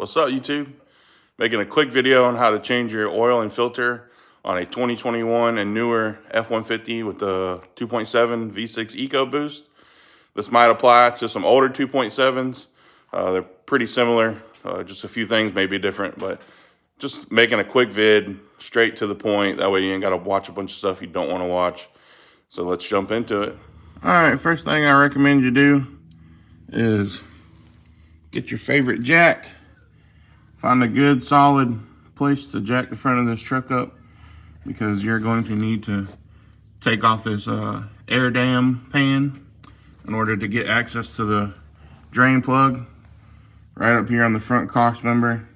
What's up, YouTube? Making a quick video on how to change your oil and filter on a 2021 and newer F150 with the 2.7 V6 EcoBoost. This might apply to some older 2.7s. They're pretty similar, just a few things may be different, but just making a quick vid, straight to the point. That way you ain't got to watch a bunch of stuff you don't want to watch. So let's jump into it. All right, first thing I recommend you do is get your favorite jack. Find a good solid place to jack the front of this truck up, because you're going to need to take off this air dam pan in order to get access to the drain plug right up here on the front cross member.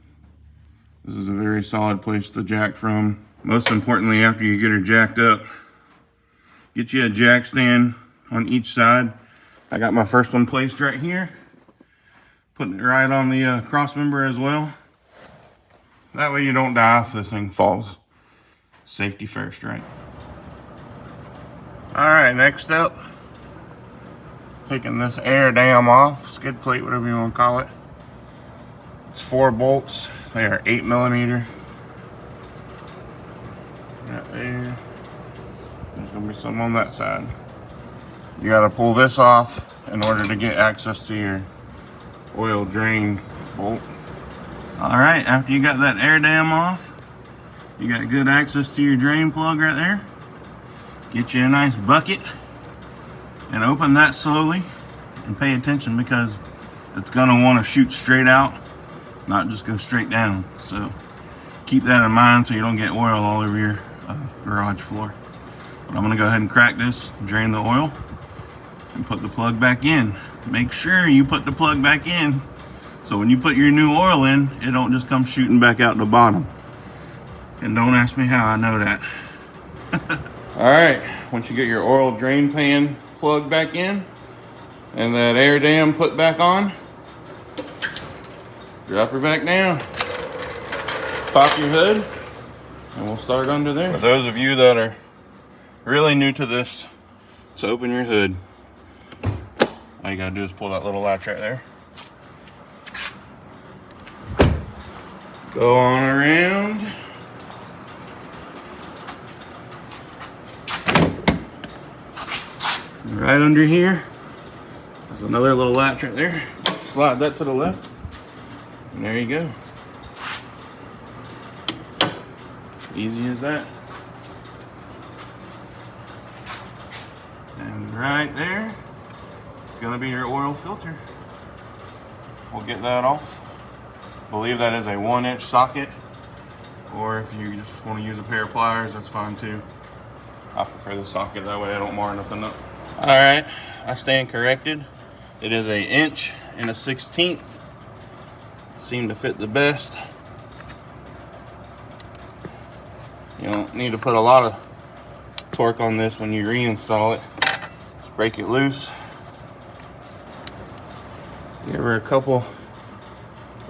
This is a very solid place to jack from. Most importantly, after you get her jacked up, get you a jack stand on each side. I got my first one placed right here, putting it right on the cross member as well. That way you don't die if this thing falls. Safety first, right? All right, next up, taking this air dam off, skid plate, whatever you want to call it. It's 4 bolts. They are 8mm. Right there. There's gonna be some on that side. You gotta pull this off in order to get access to your oil drain bolt. All right, after you got that air dam off, you got good access to your drain plug right there. Get you a nice bucket and open that slowly, and pay attention because it's gonna wanna shoot straight out, not just go straight down. So keep that in mind so you don't get oil all over your garage floor. But I'm gonna go ahead and crack this, drain the oil, and put the plug back in. Make sure you put the plug back in so when you put your new oil in, it don't just come shooting back out the bottom. And don't ask me how I know that. All right, once you get your oil drain pan plugged back in and that air dam put back on, drop her back down, pop your hood, and we'll start under there. For those of you that are really new to this, so open your hood. All you gotta do is pull that little latch right there. Go on around. Right under here, there's another little latch right there. Slide that to the left, and there you go. Easy as that. And right there, it's gonna be your oil filter. We'll get that off. I believe that is a 1-inch socket, or if you just want to use a pair of pliers, that's fine too. I prefer the socket, that way I don't mar nothing up. All right, I stand corrected. It is 1 inch and 1/16. Seem to fit the best. You don't need to put a lot of torque on this when you reinstall it. Just break it loose. Give her a couple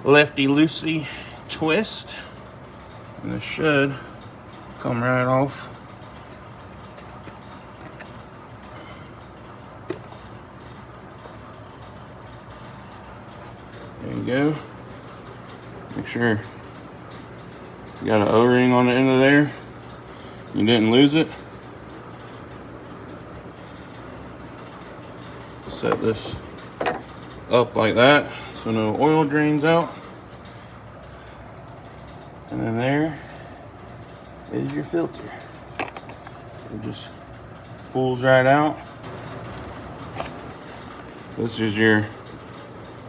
lefty-loosey twist, and this should come right off. There you go. Make sure you got an O-ring on the end of there. You didn't lose it. Set this up like that so no oil drains out. And then there is your filter. It just pulls right out. This is your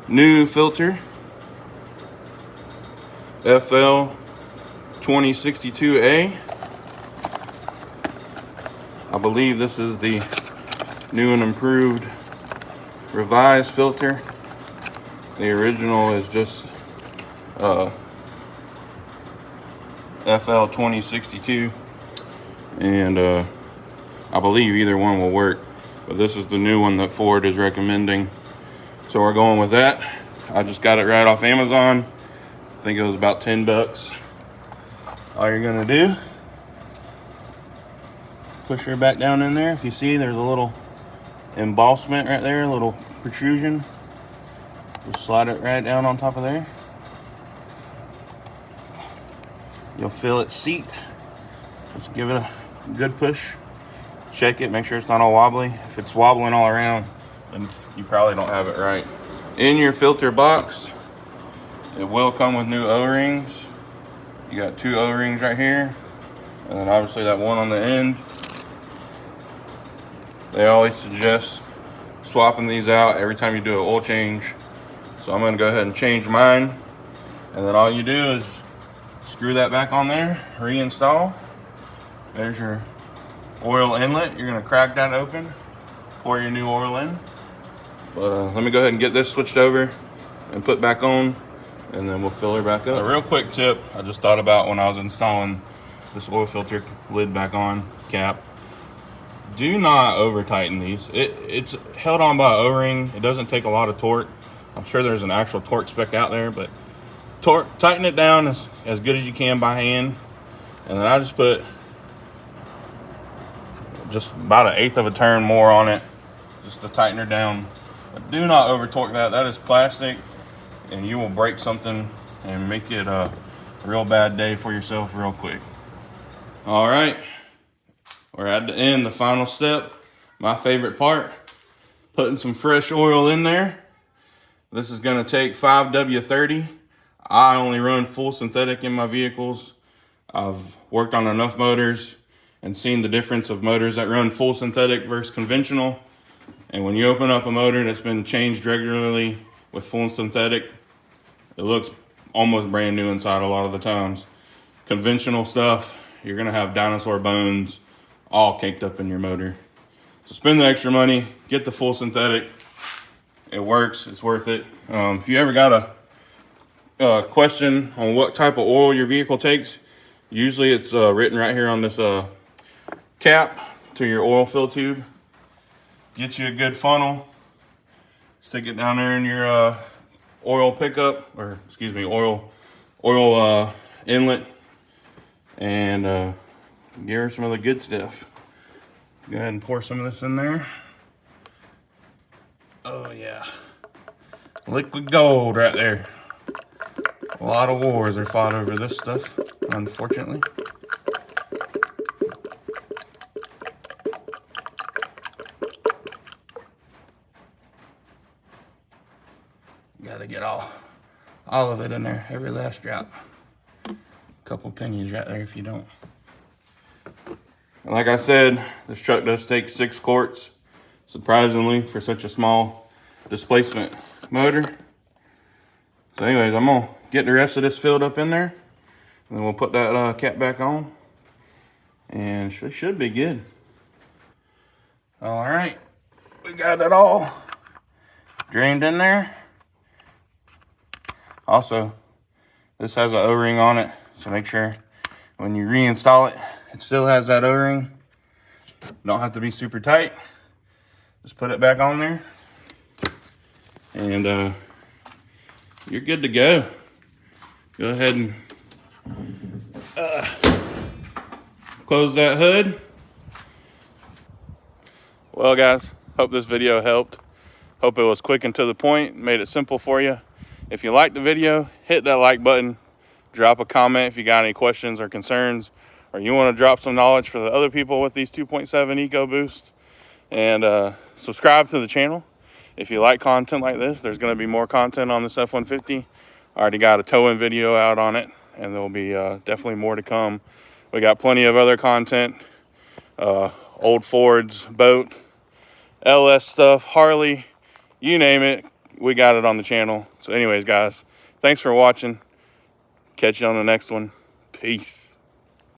new filter, FL2062A. I believe this is the new and improved revised filter. The original is just FL2062, and I believe either one will work, but this is the new one that Ford is recommending, so we're going with that. I just got it right off Amazon. I think it was about 10 bucks. All you're gonna do, push her back down in there. If you see, there's a little embossment right there, a little protrusion. Just slide it right down on top of there. You'll feel it seat. Just give it a good push. Check it, make sure it's not all wobbly. If it's wobbling all around, then you probably don't have it right. In your filter box, it will come with new O-rings. You got 2 O-rings right here, and then obviously that one on the end. They always suggest swapping these out every time you do an oil change. So I'm gonna go ahead and change mine. And then all you do is screw that back on there, reinstall. There's your oil inlet. You're gonna crack that open, pour your new oil in. But let me go ahead and get this switched over and put back on, and then we'll fill her back up. A real quick tip I just thought about when I was installing this oil filter lid back on cap. Do not over tighten these. It's held on by an O-ring. It doesn't take a lot of torque. I'm sure there's an actual torque spec out there, but tighten it down as good as you can by hand. And then I just put just about 1/8 of a turn more on it just to tighten her down. But do not over torque that. That is plastic, and you will break something and make it a real bad day for yourself real quick. All right, we're at the end, the final step, my favorite part, putting some fresh oil in there. This is gonna take 5W30. I only run full synthetic in my vehicles. I've worked on enough motors and seen the difference of motors that run full synthetic versus conventional. And when you open up a motor that's been changed regularly with full synthetic, it looks almost brand new inside a lot of the times. Conventional stuff, you're gonna have dinosaur bones all caked up in your motor. So spend the extra money, get the full synthetic. It works, it's worth it. If you ever got a question on what type of oil your vehicle takes, usually it's written right here on this cap to your oil fill tube. Get you a good funnel, stick it down there in your oil pickup, or excuse me, oil inlet, and give her some of the good stuff. Go ahead and pour some of this in there. Oh yeah, liquid gold right there. A lot of wars are fought over this stuff, unfortunately. Gotta get all of it in there, every last drop. Couple pennies right there if you don't. And like I said, this truck does take 6 quarts, surprisingly, for such a small displacement motor. So anyways, I'm gonna get the rest of this filled up in there, and then we'll put that cap back on, and should be good. All right, we got it all drained in there. Also, this has an O-ring on it, so make sure when you reinstall it, it still has that O-ring. Don't have to be super tight. Just put it back on there, and you're good to go. Go ahead and close that hood. Well guys, hope this video helped. Hope it was quick and to the point, made it simple for you. If you liked the video, hit that like button. Drop a comment if you got any questions or concerns, or you want to drop some knowledge for the other people with these 2.7 EcoBoost. And subscribe to the channel. If you like content like this, there's going to be more content on this F150. I already got a towing video out on it, and there'll be definitely more to come. We got plenty of other content, old Fords, boat, LS stuff, Harley, you name it, we got it on the channel. So anyways, guys, thanks for watching. Catch you on the next one. Peace.